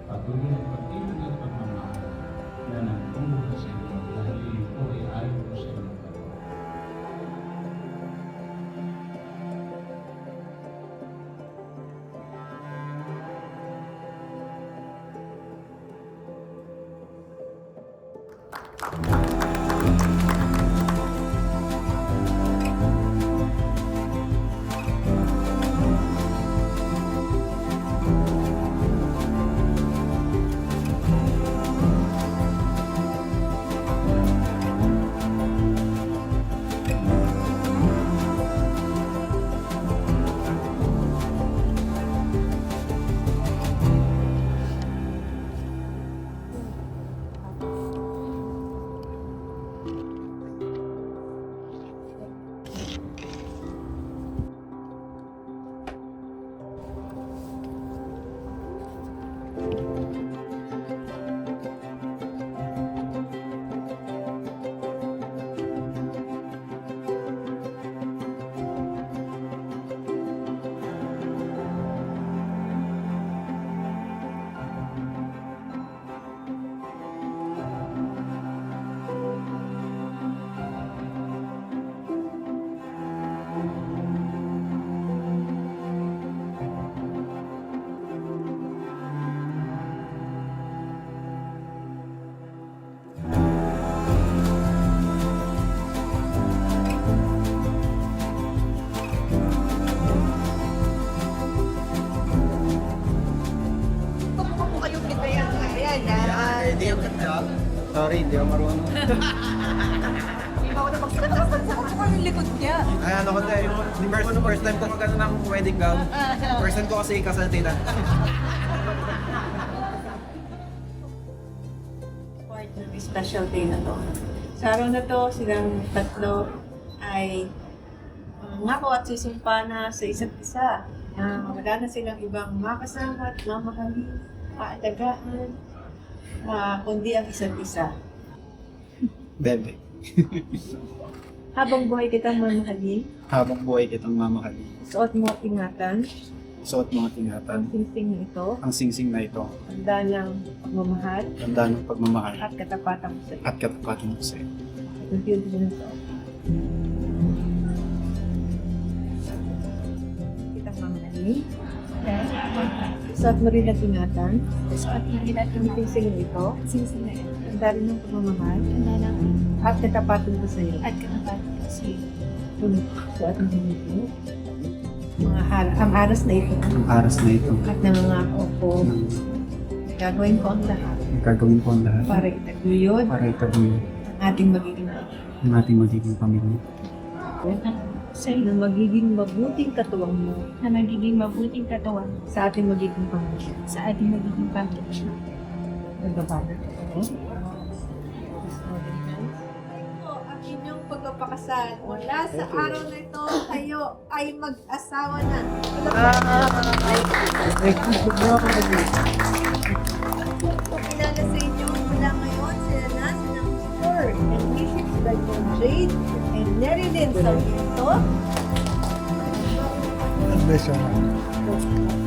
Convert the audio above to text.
Patuloy ang pag-ibig at pagmamahal na nagtungo sa inyo dahil iyon po ay ayon po sa inyong dalawa. Hindi ako ganda. Sorry, hindi ako marunong. Hindi ako na magsasapan sa ako yung likod niya. Ay, ano ko na, yung first time ko magano ng wedding gown. First time ko kasi ikasal tita. Part ng special day na to. Sa araw na to, silang tatlo ay ngako at susumpa na sa isa't isa. Wala na silang ibang makasama at mamahalin, maalagaan, kundi ang isa't isa. Bebe. Habang buhay kitang mamahalin, Habang buhay kitang mamahalin. suot mo at ingatan, Suot mga tingatan. ang singsing nito, Ang singsing na ito. tanda ng pagmamahal Tanda ng pagmamahal at katapatan mo sa iyo. at katapatan ko sa iyo. Unti-unti mo nito. Kitang mamahalin, suot mo rin at ingatan, Suot na rin at ang singsing nito, singsing na yan. tanda rin ng pagmamahal Tanda lang at katapatan ko sa iyo. at katapatan kasi Suot mo rin ito. Ang aras na ito Ang aras na ito. at nangangako ko gagawin ko ang lahat Gagawin ko ang lahat para itaguyod para itaguin ang ating magiging ang ating magiging pamilya. sa iyo na magiging mabuting katuwang mo na magiging mabuting katawan sa ating magiging pamilya. sa ating magiging pamilya. Nagbabago ko. Ang inyong pagpapakasal mula sa araw na ito, kayo ay mag-asawa na. Pakilala sa inyo mula ngayon sila na silang Mr. and Mrs. Daniel Jade and Nerilyn Sarmiento. God bless you.